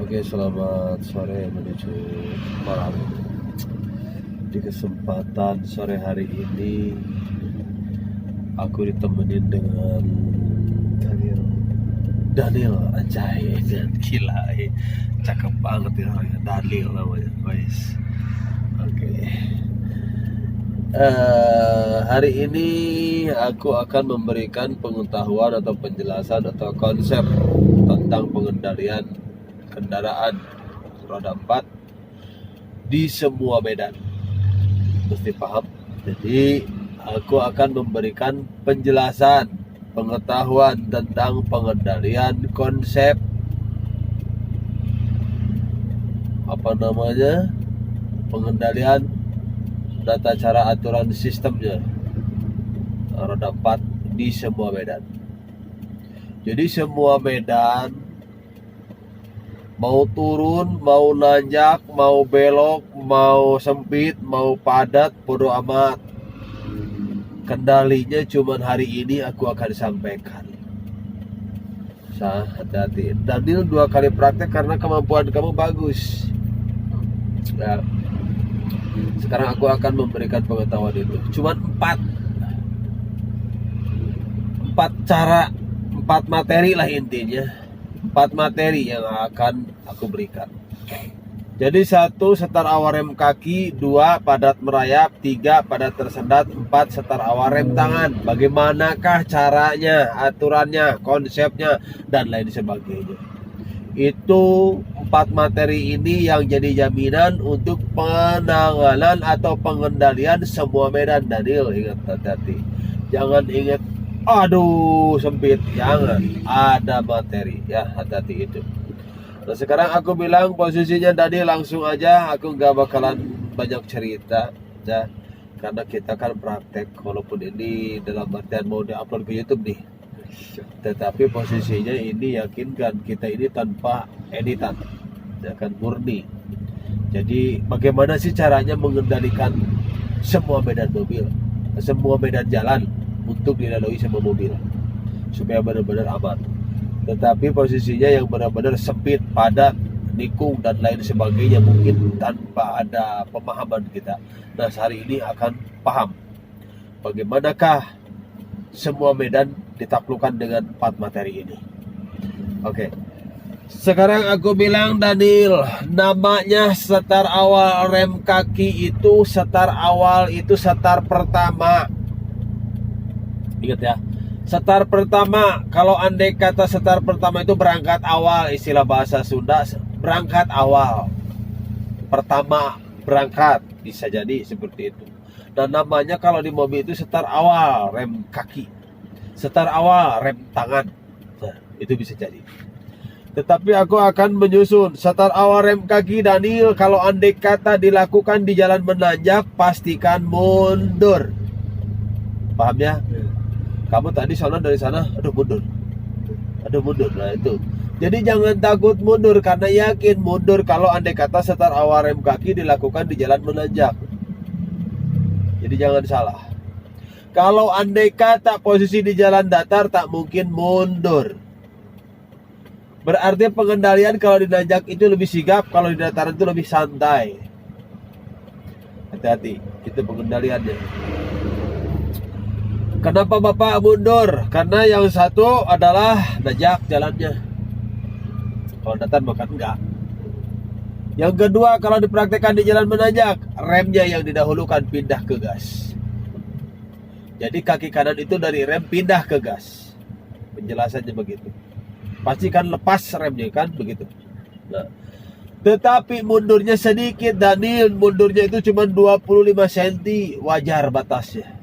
Oke, selamat sore menuju malam. Di kesempatan sore hari ini, aku ditemenin dengan Daniel. Anjay, gila, cakep banget ya orangnya. Daniel namanya, guys. Oke. Hari ini aku akan memberikan pengetahuan atau penjelasan atau konsep tentang pengendalian kendaraan roda 4 di semua medan. Mesti paham. Jadi aku akan memberikan penjelasan, pengetahuan tentang pengendalian konsep pengendalian tata cara aturan sistemnya roda 4 di semua medan. Jadi semua medan, mau turun, mau nanjak, mau belok, mau sempit, mau padat, bodo amat. Kendalinya cuman hari ini aku akan sampaikan. Hati-hati. Daniel 2 kali praktek karena kemampuan kamu bagus. Nah, sekarang aku akan memberikan pengetahuan itu. Cuman 4 cara, 4 materi lah intinya. 4 materi yang akan aku berikan. Jadi 1, setar awal rem kaki. 2, padat merayap. 3, padat tersendat. 4, setar awal rem tangan. Bagaimanakah caranya, aturannya, konsepnya, dan lain sebagainya. Itu 4 materi ini yang jadi jaminan untuk penanganan atau pengendalian semua medan. Daniel, ingat hati-hati. Jangan ingat aduh sempit, jangan, ada materi ya, hati-hati itu. Nah sekarang aku bilang posisinya Dani, langsung aja, aku gak bakalan banyak cerita ya, karena kita kan praktek, walaupun ini dalam artian mau diupload ke YouTube nih, tetapi posisinya ini yakinkan kita ini tanpa editan ya kan, murni. Jadi bagaimana sih caranya mengendalikan semua medan mobil, semua medan jalan untuk dilalui sama mobil supaya benar-benar aman, tetapi posisinya yang benar-benar sempit, padat, nikung dan lain sebagainya mungkin tanpa ada pemahaman kita. Nah hari ini akan paham bagaimanakah semua medan ditaklukkan dengan 4 materi ini. Oke, sekarang aku bilang Daniel, namanya setar awal rem kaki itu, setar awal itu setar pertama. Ingat ya, setar pertama. Kalau andai kata setar pertama itu berangkat awal, istilah bahasa Sunda, berangkat awal, pertama berangkat, bisa jadi seperti itu. Dan namanya kalau di mobil itu setar awal rem kaki, setar awal rem tangan. Nah, itu bisa jadi. Tetapi aku akan menyusun setar awal rem kaki Daniel. Kalau andai kata dilakukan di jalan menanjak, pastikan mundur. Paham ya? Kamu tadi dari sana, aduh mundur. Nah itu. Jadi jangan takut mundur, karena yakin mundur kalau andai kata setar awal rem kaki dilakukan di jalan menanjak. Jadi jangan salah. Kalau andai kata posisi di jalan datar, tak mungkin mundur. Berarti pengendalian kalau di nanjak itu lebih sigap, kalau di dataran itu lebih santai. Hati-hati, itu pengendaliannya. Kenapa Bapak mundur? Karena yang satu adalah nanjak jalannya. Kalau datar bahkan enggak. Yang kedua, kalau dipraktekkan di jalan menanjak, remnya yang didahulukan, pindah ke gas. Jadi kaki kanan itu dari rem pindah ke gas. Penjelasannya begitu. Pastikan lepas remnya kan, begitu. Nah, tetapi mundurnya sedikit Daniel, mundurnya itu cuma 25 cm, wajar batasnya.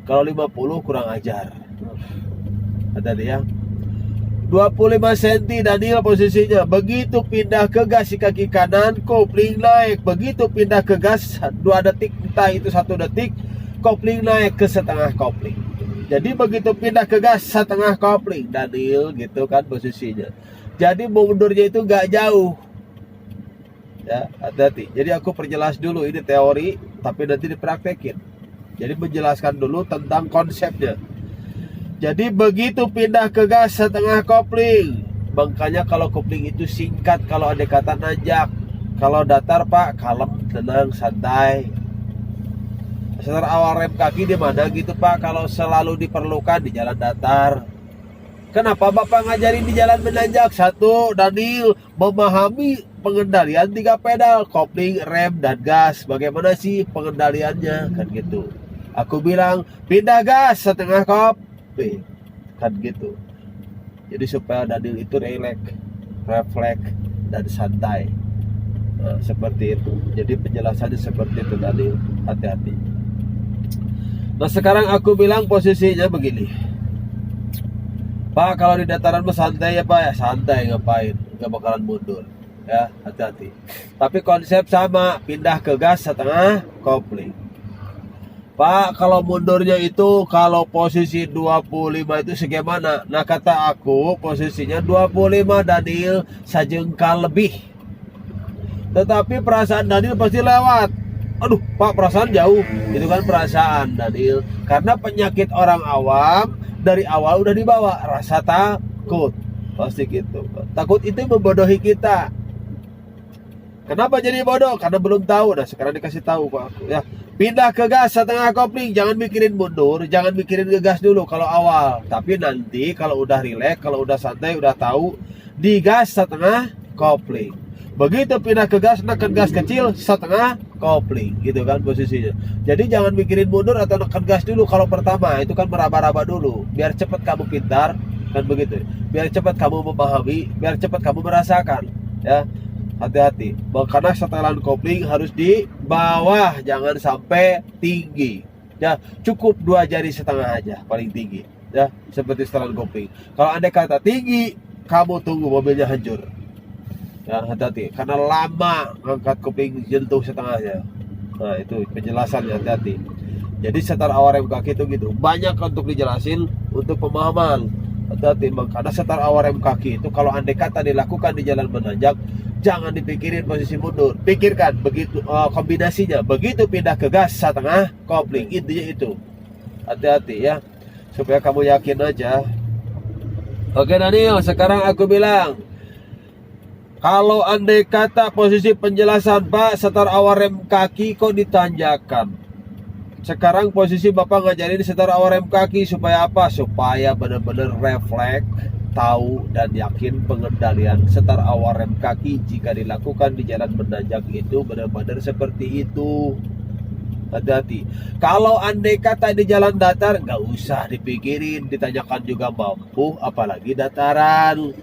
Kalau 50 kurang ajar. Hati-hati ya. 25 cm Daniel posisinya. Begitu pindah ke gas si kaki kanan, kopling naik. Begitu pindah ke gas 2 detik, entah itu 1 detik, kopling naik ke setengah kopling. Jadi begitu pindah ke gas setengah kopling Daniel, gitu kan posisinya. Jadi mundurnya itu gak jauh. Ya, hati-hati. Jadi aku perjelas dulu, ini teori, tapi nanti dipraktekin. Jadi menjelaskan dulu tentang konsepnya. Jadi begitu pindah ke gas setengah kopling, Makanya kalau kopling itu singkat kalau andai kata nanjak. Kalau datar Pak, kalem, tenang, santai. Setar awal rem kaki di mana gitu Pak? Kalau selalu diperlukan di jalan datar. Kenapa Bapak ngajarin di jalan menanjak? Satu, Daniel memahami pengendalian 3 pedal, kopling, rem, dan gas. Bagaimana sih pengendaliannya? Kan gitu. Aku bilang, pindah gas setengah kopling. Kan gitu. Jadi supaya Daniel itu rileks, refleks, dan santai. Nah, seperti itu. Jadi penjelasannya seperti itu Daniel. Hati-hati. Nah sekarang aku bilang posisinya begini. Pak, kalau di dataran mah santai ya Pak ya, santai ngapain, nggak bakalan mundur ya, hati-hati. Tapi konsep sama, pindah ke gas setengah kopling. Pak, kalau mundurnya itu kalau posisi 25 itu segimana? Nah kata aku posisinya 25 Daniel, sajengkal lebih. Tetapi perasaan Daniel pasti lewat. Aduh Pak, perasaan jauh. Itu kan perasaan Daniel. Karena penyakit orang awam dari awal udah dibawa rasa takut, pasti gitu. Takut itu membodohi kita. Kenapa jadi bodoh? Karena belum tahu. Nah sekarang dikasih tahu kok aku ya. Pindah ke gas setengah kopling, jangan mikirin mundur, jangan mikirin ke gas dulu kalau awal. Tapi nanti kalau udah rileks, kalau udah santai, udah tahu, di gas setengah kopling. Begitu pindah ke gas, neken gas kecil setengah kopling, gitu kan posisinya. Jadi jangan mikirin mundur atau neken gas dulu kalau pertama, itu kan meraba-raba dulu. Biar cepat kamu pintar, kan begitu. Biar cepat kamu memahami, biar cepat kamu merasakan, ya. Hati-hati. Karena setelan kopling harus di bawah, jangan sampai tinggi. Ya, cukup 2 jari setengah aja paling tinggi, ya, seperti setelan kopling. Kalau andai kata tinggi, kamu tunggu mobilnya hancur. Ya, hati-hati, karena lama angkat kopling jentuh setengahnya. Nah itu penjelasannya, hati-hati. Jadi setar awal rem kaki itu gitu, banyak untuk dijelasin untuk pemahaman. Hati-hati, karena setar awal rem kaki itu kalau andai kata dilakukan di jalan menanjak, jangan dipikirin posisi mundur, pikirkan begitu kombinasinya. Begitu pindah ke gas setengah kopling, intinya itu. Hati-hati ya, supaya kamu yakin aja. Oke Daniel, sekarang aku bilang, kalau andai kata posisi penjelasan Pak, setar awal rem kaki kok ditanjakan. Sekarang posisi Bapak ngajarin setar awal rem kaki supaya apa? Supaya benar-benar refleks, tahu dan yakin pengendalian setar awal rem kaki jika dilakukan di jalan menanjak itu benar-benar seperti itu. Hati-hati. Kalau andai kata di jalan datar, nggak usah dipikirin, ditanyakan juga mampu, apalagi dataran.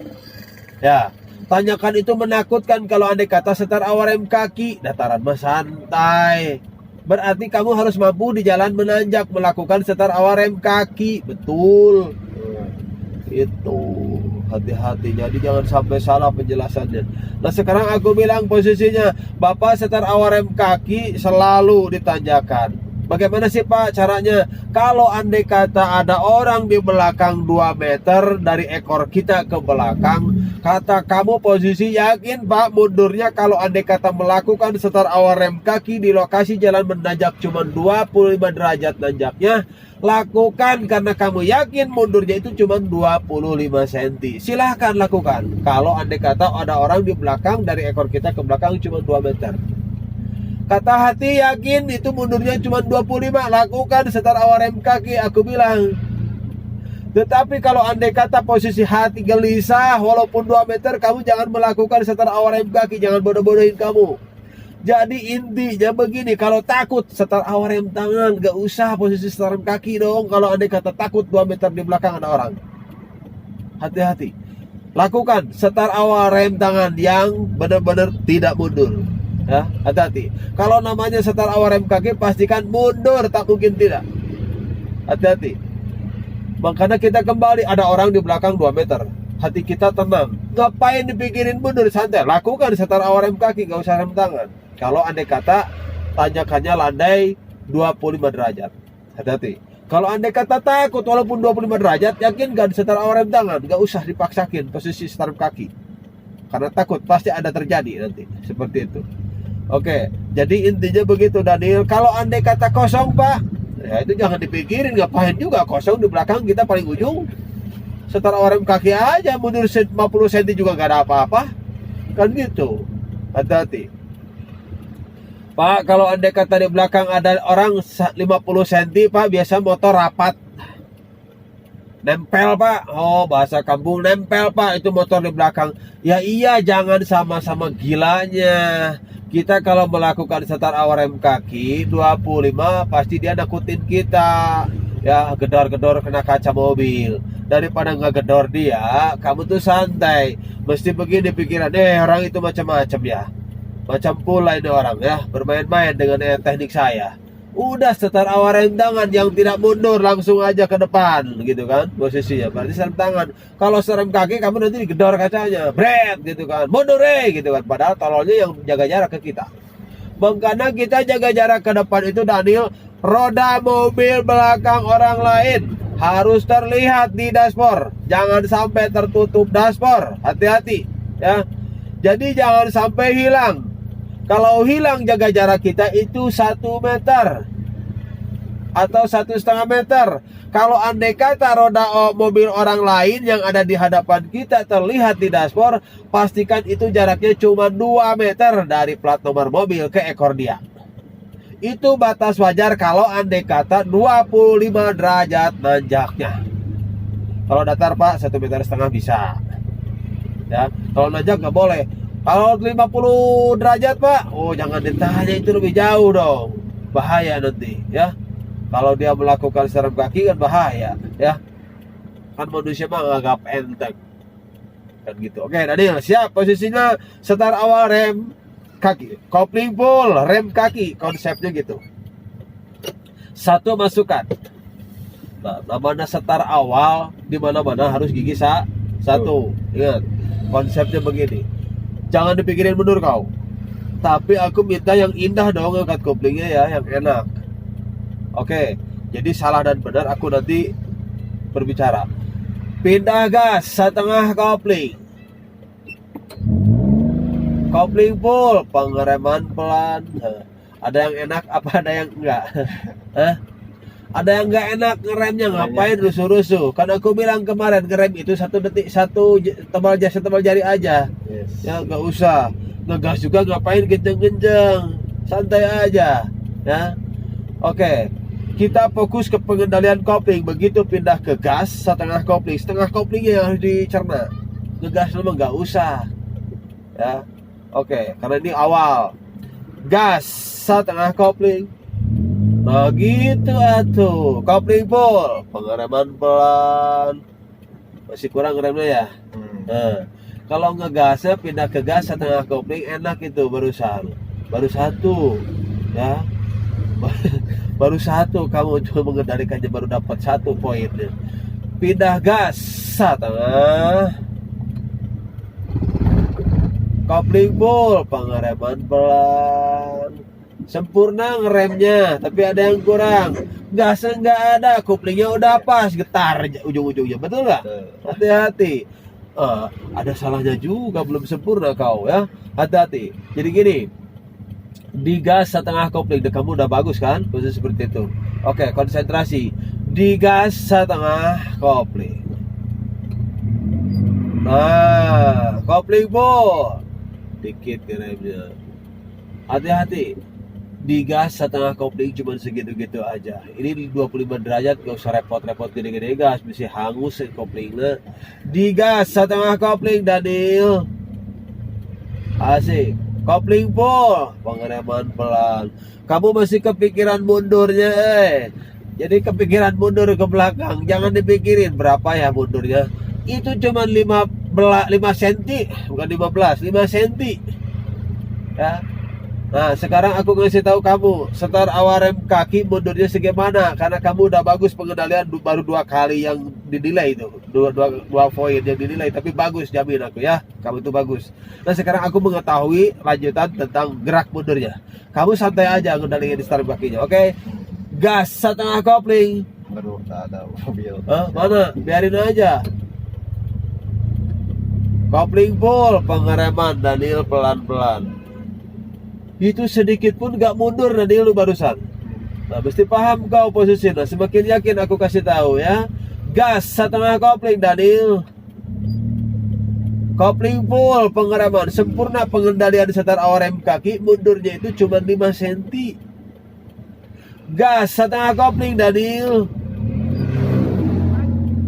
Ya. Tanyakan itu menakutkan kalau andai kata setar awal rem kaki, dataran mah santai. Berarti kamu harus mampu di jalan menanjak melakukan setar awal rem kaki. Betul. Itu. Hati-hati, jadi jangan sampai salah penjelasannya. Nah sekarang aku bilang posisinya, Bapak setar awal rem kaki selalu ditanjakan. Bagaimana sih Pak caranya? Kalau andai kata ada orang di belakang 2 meter dari ekor kita ke belakang, kata kamu posisi yakin Pak mundurnya kalau andai kata melakukan setar awal rem kaki di lokasi jalan menanjak cuma 25 derajat nanjaknya, lakukan karena kamu yakin mundurnya itu cuma 25 cm. Silahkan lakukan. Kalau andai kata ada orang di belakang dari ekor kita ke belakang cuma 2 meter. Kata hati yakin itu mundurnya cuma 25, lakukan setar awal rem kaki, aku bilang. Tetapi kalau andai kata posisi hati gelisah, walaupun 2 meter, kamu jangan melakukan setar awal rem kaki, jangan bodoh-bodohin kamu. Jadi intinya begini, kalau takut setar awal rem tangan, gak usah posisi setar rem kaki dong. Kalau andai kata takut 2 meter di belakang ada orang. Hati-hati. Lakukan setar awal rem tangan yang benar-benar tidak mundur. Ya, hati-hati. Kalau namanya setar awal rem kaki pastikan mundur, tak mungkin tidak. Hati-hati. Makanya kita kembali, ada orang di belakang 2 meter. Hati kita tenang. Ngapain dipikirin mundur, santai. Lakukan setar awal rem kaki, gak usah rem tangan. Kalau andai kata tanjakannya landai 25 derajat. Hati-hati. Kalau andai kata takut walaupun 25 derajat, yakin gak setar awal rem tangan, gak usah dipaksakin posisi setar rem kaki. Karena takut pasti ada terjadi nanti. Seperti itu. Oke, jadi intinya begitu Daniel. Kalau andai kata kosong Pak, ya itu jangan dipikirin, ngapain juga kosong di belakang kita paling ujung. setar awal rem kaki aja, mundur 50 cm juga gak ada apa-apa. Kan gitu. Hati-hati. Pak, kalau andai kata di belakang ada orang 50 cm, Pak, biasa motor rapat. Nempel, Pak. Oh, bahasa kampung nempel, Pak. Itu motor di belakang. Ya iya, jangan sama-sama gilanya. Kita kalau melakukan setar awal rem kaki 25, pasti dia nakutin kita. Ya, gedor-gedor kena kaca mobil. Daripada ngegedor dia, kamu tuh santai. Mesti begini pikiran, orang itu macam-macam ya. Macam pula ini orang ya, bermain-main dengan teknik saya. Udah setar awal rem tangan yang tidak mundur, langsung aja ke depan gitu kan posisinya. Berarti rem tangan. Kalau serem kaki kamu nanti digedor kacanya, bret gitu kan, mundur gitu kan. Padahal tololnya yang jaga jarak ke kita. Makanya kita jaga jarak ke depan itu, Daniel, roda mobil belakang orang lain harus terlihat di dashboard. Jangan sampai tertutup dashboard. Hati-hati ya. Jadi jangan sampai hilang. Kalau hilang jaga jarak kita itu 1 meter atau 1,5 meter. Kalau andai kata roda mobil orang lain yang ada di hadapan kita terlihat di dashboard, pastikan itu jaraknya cuma 2 meter dari plat nomor mobil ke ekor dia. Itu batas wajar kalau andai kata 25 derajat nanjaknya. Kalau datar, Pak, 1,5 meter bisa. Ya, kalau nanjak nggak boleh. Kalau 50 derajat, Pak, oh jangan ditanya, itu lebih jauh dong. Bahaya nanti ya. Kalau dia melakukan serem kaki kan bahaya ya. Kan manusia mah agak enteng. Kan gitu. Oke, Daniel, siap posisinya setar awal rem kaki, kopling full, rem kaki, konsepnya gitu. Satu masukan. Nah, namanya setar awal di mana-mana harus gigi satu. Ingat, konsepnya begini. Jangan dipikirin mundur kau. Tapi aku minta yang indah dong angkat koplingnya ya, yang enak. Oke, jadi salah dan benar aku nanti berbicara. Pindah gas setengah kopling. Kopling full, pengereman pelan. Ada yang enak apa ada yang enggak? Ada yang enggak enak ngeremnya, ngapain rusuh-rusuh? Kan aku bilang kemarin ngerem itu 1 detik, tebal jari aja. Yes. Ya enggak usah ngegas juga, ngapain kenceng-kenceng, santai aja ya. Oke, kita fokus ke pengendalian kopling. Begitu pindah ke gas setengah koplingnya yang harus dicerna. Ngegas memang enggak usah ya. Oke, karena ini awal. Gas setengah kopling. Nah gitu atuh, kopling full, pengereman pelan. Masih kurang remnya ya. Nah, kalau ngegasnya pindah ke gas setengah kopling, enak itu barusan. Baru satu ya. Baru satu, kamu cuma mengendalikannya baru dapat 1 poinnya. Pindah gas setengah, kopling full, pengereman pelan. Sempurna ngeremnya, tapi ada yang kurang. Gasnya nggak ada, koplingnya udah pas, getar ujung-ujungnya, betul nggak? Hati-hati. Ada salahnya juga, belum sempurna kau ya. Hati-hati. Jadi gini, di gas setengah kopling, kamu udah bagus kan? Posisi seperti itu. Oke, konsentrasi. Di gas setengah kopling. Nah, kopling full. Dikit remnya. Hati-hati. Di gas setengah kopling cuma segitu-gitu aja. Ini 25 derajat, gak usah repot-repot gede-gede gas, bisa hangus koplingnya. Di gas setengah kopling, Daniel. Asik. Kopling full, pengereman pelan. Kamu masih kepikiran mundurnya Jadi kepikiran mundur ke belakang. Jangan dipikirin berapa ya mundurnya. Itu cuma 5 cm, bukan 15, 5 cm. Ya. Nah, sekarang aku ngasih tahu kamu setar awal rem kaki mundurnya segimana, karena kamu udah bagus pengendalian, baru 2 kali yang dinilai itu, dua poin yang dinilai, tapi bagus, jamin aku ya, kamu itu bagus. Nah, sekarang aku mengetahui lanjutan tentang gerak mundurnya. Kamu santai aja ngendaliin di setar kakinya, oke? Gas setengah kopling. Baru tak ada mobil. Mana? Biarin aja. Kopling full, pengereman, Daniel pelan-pelan. Itu sedikit pun gak mundur Daniel lu barusan. Nah, mesti paham kau posisinya. Semakin yakin aku kasih tahu ya. Gas setengah kopling Daniel. Kopling full, pengereman sempurna, pengendalian setar awal rem kaki, mundurnya itu cuma 5 cm. Gas setengah kopling Daniel.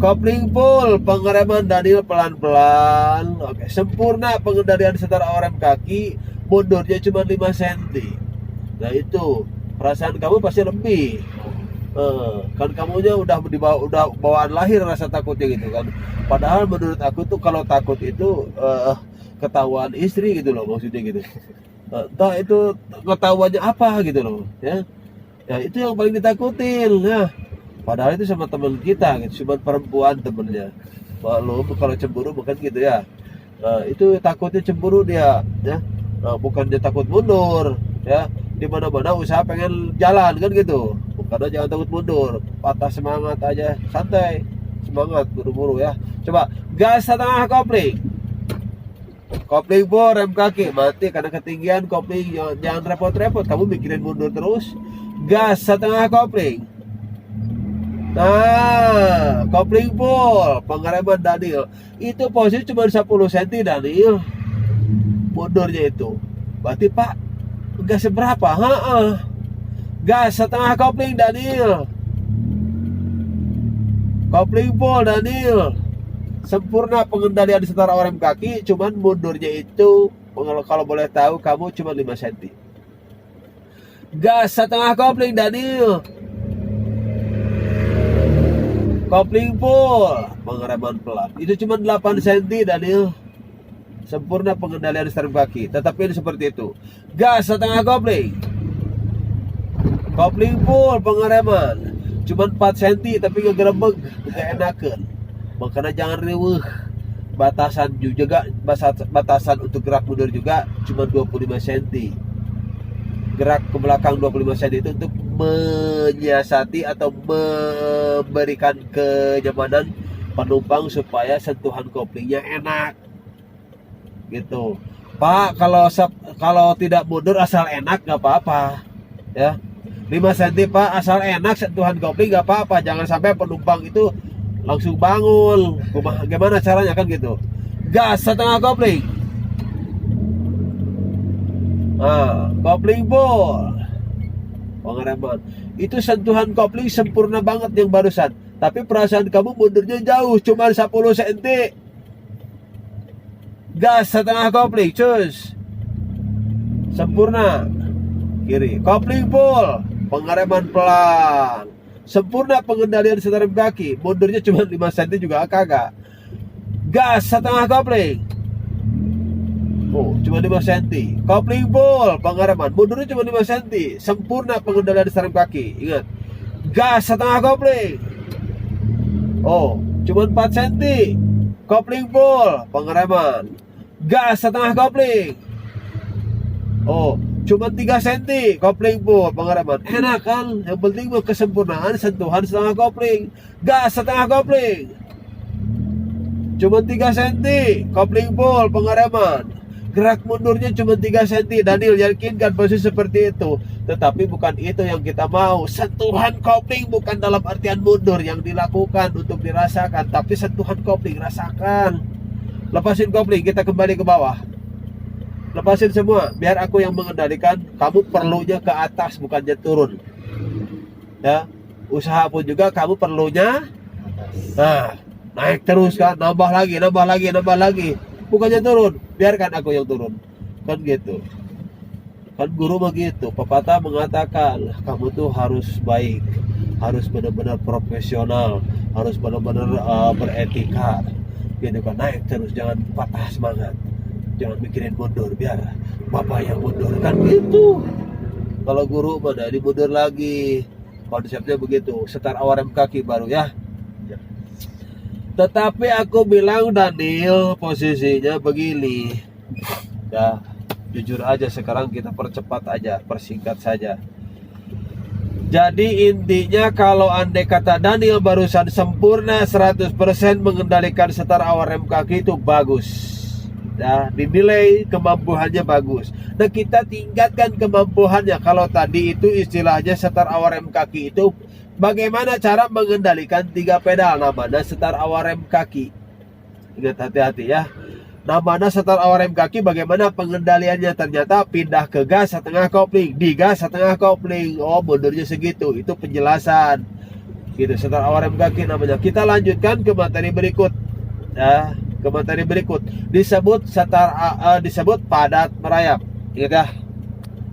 Kopling full, pengereman Daniel pelan-pelan. Oke, sempurna pengendalian setar awal rem kaki, mundurnya cuma 5 cm. Nah itu, perasaan kamu pasti lebih. Kan kamunya udah bawaan lahir rasa takutnya gitu kan. Padahal menurut aku tuh kalau takut itu ketahuan istri gitu loh, maksudnya gitu. Entah itu ketahuannya apa gitu loh, ya. Ya itu yang paling ditakutin. Nah, padahal itu sama teman kita gitu, cuma perempuan temennya. Maklum kalau cemburu bukan gitu ya. Itu takutnya cemburu dia, ya. Bukan dia takut mundur, ya. Di mana-mana usaha pengen jalan kan gitu. Karena jangan takut mundur, patah semangat aja, santai, semangat buru-buru ya. Coba gas setengah kopling, kopling full, rem kaki mati karena ketinggian kopling, jangan repot-repot, kamu mikirin mundur terus. Gas setengah kopling. Nah, kopling full, pengereman Daniel. Itu posisi cuma 10 cm Daniel. Mundurnya itu. Berarti Pak, gas seberapa? Gas setengah kopling Daniel. Kopling full Daniel. Sempurna pengendalian setar awal rem kaki, cuman mundurnya itu kalau boleh tahu kamu cuma 5 cm. Gas setengah kopling Daniel. Kopling full, pengereman pelan. Itu cuma 8 cm Daniel. Sempurna pengendalian setar rem kaki. Tetapi ini seperti itu. Gas setengah kopling. Kopling full, pengereman cuma 4 cm tapi ngegerebek, gak enakan. Makanya jangan riweuh. Batasan juga, batasan untuk gerak mundur juga cuma 25 cm. Gerak ke belakang 25 cm itu untuk menyiasati atau memberikan kenyamanan penumpang supaya sentuhan koplingnya enak. Gitu. Pak, kalau tidak mundur asal enak gak apa-apa. Ya. 5 cm Pak, asal enak sentuhan kopling gak apa-apa. Jangan sampai penumpang itu langsung bangun. Gimana caranya kan gitu. Gas setengah kopling. Kopling full, pengereman. Itu sentuhan kopling sempurna banget yang barusan. Tapi perasaan kamu mundurnya jauh, cuma 10 cm. Gas setengah kopling, cus. Sempurna. Kiri, kopling full, pengereman pelan. Sempurna pengendalian setar rem kaki, mundurnya cuma 5 cm juga kagak. Gas setengah kopling. Cuma 5 cm. Kopling full, pengereman, mundurnya cuma 5 cm. Sempurna pengendalian setar rem kaki. Ingat. Gas setengah kopling. Cuma 4 cm. Kopling full, pengereman. Gas setengah kopling. Cuma 3 cm, kopling full, pengereman. Enak kan? Yang penting kesempurnaan sentuhan setengah kopling. Gas setengah kopling. Cuma 3 cm, kopling full, pengereman. Gerak mundurnya cuma 3 cm. Daniel yakinkan posisi seperti itu. Tetapi bukan itu yang kita mau. Sentuhan kopling bukan dalam artian mundur yang dilakukan untuk dirasakan, tapi sentuhan kopling, rasakan. Lepasin kopling, kita kembali ke bawah. Lepasin semua, biar aku yang mengendalikan. Kamu perlunya ke atas, bukannya turun. Ya, usaha pun juga kamu perlunya naik terus kan, nambah lagi. Bukannya turun, biarkan aku yang turun. Kan gitu. Kan guru begitu. Pepatah mengatakan, kamu tuh harus baik, harus benar-benar profesional, harus benar-benar beretika. Gitu kan, naik terus, jangan patah semangat. Jangan mikirin mundur, biar bapak yang mundur, kan gitu. Kalau guru mana dimundur lagi. Konsepnya begitu. Setar awal rem kaki baru ya. Tetapi aku bilang Daniel posisinya begini. Ya, jujur aja sekarang kita percepat aja, persingkat saja. Jadi intinya kalau andai kata Daniel barusan sempurna 100% mengendalikan setar awal rem kaki itu bagus. Ya, dinilai kemampuannya bagus. Nah, kita tingkatkan kemampuannya. Kalau tadi itu istilahnya setar awal rem kaki itu bagaimana cara mengendalikan 3 pedal, namanya setar awal rem kaki. Ingat, hati-hati ya. Namanya setar awal rem kaki, bagaimana pengendaliannya? Ternyata pindah ke gas setengah kopling, di gas setengah kopling. Oh, mundurnya segitu. Itu penjelasan. Gitu, setar awal rem kaki namanya. Kita lanjutkan ke materi berikut. Ya, ke materi berikut disebut setar disebut padat merayap. Ingat ya.